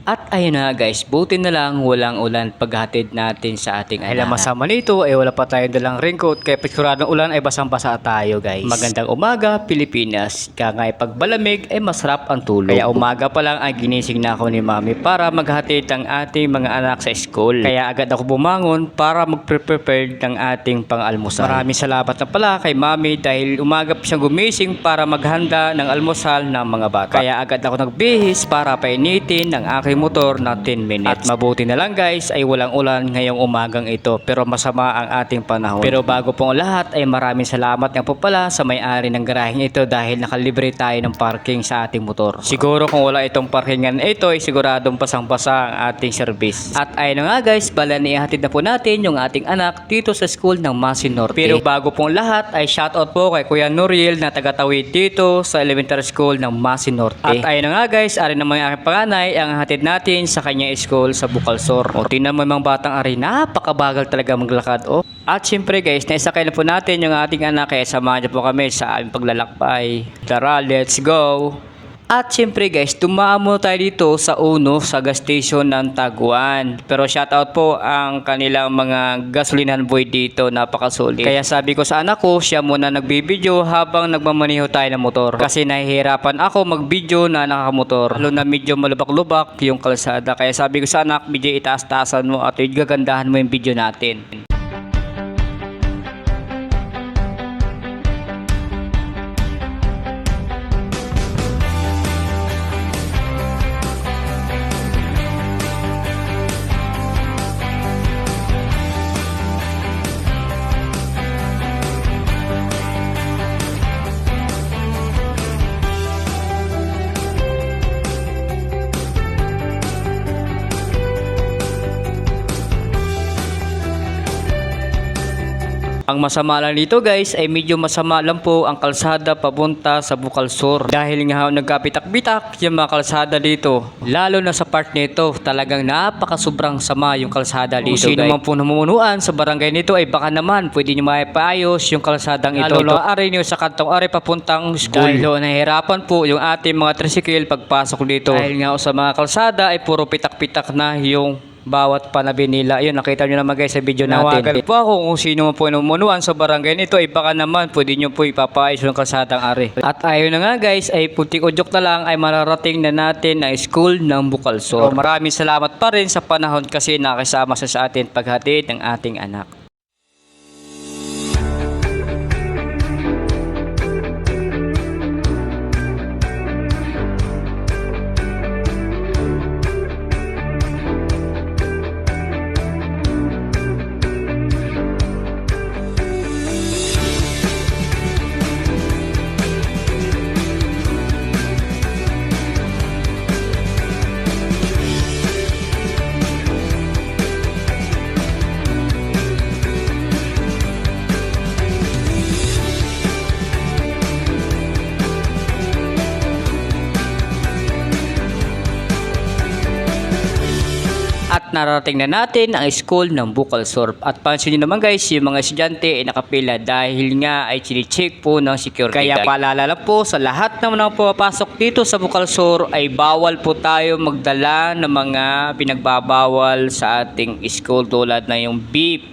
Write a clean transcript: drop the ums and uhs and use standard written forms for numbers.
At ayun na guys, buti na lang walang ulan paghatid natin sa ating anak. Dahil masama nito ay wala pa tayong dalang raincoat kaya pagsuradong ulan ay basang-basa tayo guys. Magandang umaga Pilipinas, kaya pagbalamig ay masarap ang tulog. Kaya umaga pa lang ay ginising na ako ni mami para maghatid ang ating mga anak sa school. Kaya agad ako bumangon para mag-prepare ng ating pang-almusal. Maraming salamat na pala kay mami dahil umaga pa siyang gumising para maghanda ng almusal ng mga bata. Kaya agad ako nagbihis para painitin ng aking motor na 10 minutes. At mabuti na lang guys ay walang ulan ngayong umagang ito pero masama ang ating panahon. Pero bago pong lahat ay maraming salamat nga po pala sa may-ari ng garaheng ito dahil nakalibre tayo ng parking sa ating motor. Siguro kung wala itong parkingan ito ay siguradong pasang-pasa ang ating service. At ayun nga guys, bala ihatid na po natin yung ating anak dito sa school ng Masin Norte. Pero bago pong lahat ay shoutout po kay Kuya Nuriel na taga-Tawid dito sa elementary school ng Masin Norte. At ayun nga guys, ari naman ang aking panganay ang hatid natin sa kanyang school sa Bukalsor. O tingnan mo yung mga batang ari, napakabagal talaga maglakad. O. At syempre guys, naisakay na po natin yung ating anak kaya samahan niyo po kami sa aming paglalakbay. Tara, let's go! At syempre guys, dumaan muna tayo dito sa Uno sa gas station ng Taguan. Pero shoutout po ang kanilang mga gasolinahan boy dito, napakasulit. Kaya sabi ko sa anak ko, siya muna nagbibideo habang nagmamaniho tayo ng motor. Kasi nahihirapan ako magbideo na nakamotor. Lalo na medyo malubak-lubak yung kalsada. Kaya sabi ko sa anak, medyo itaas-taasan mo at gagandahan mo yung video natin. Ang masama lang dito guys ay medyo masama lang po ang kalsada papunta sa Bukalsor. Dahil nga nagkapitak-bitak yung mga kalsada dito. Lalo na sa part nito, talagang napaka-sobrang sama yung kalsada dito. Kung sino man po namumunuan sa barangay nito ay baka naman pwede nyo maipaayos yung kalsadang ito. Lalo ari nyo sa kantong ari papuntang school. Dahil nahihirapan po yung ating mga tricycle pagpasok dito. Dahil nga sa mga kalsada ay puro pitak-pitak na yung bawat panabi nila. Ayun, nakita nyo naman guys sa video natin. Nawagan po ako kung sino mo po numunuan sa barangay nito ay baka naman pwede nyo po ipapaayos yung kalsadang ari. At ayun na nga guys ay putik udyok na lang ay mararating na natin ang school ng Bukalsor. So, maraming salamat pa rin sa panahon kasi nakasama sa atin paghatid ng ating anak. At narating na natin ang school ng Bukalsor. At pansin nyo naman guys, yung mga estudyante ay nakapila dahil nga ay chine-check po ng security. Kaya paalala po sa lahat naman ang pumapasok dito sa Bukalsor ay bawal po tayo magdala ng mga pinagbabawal sa ating school tulad na yung beep.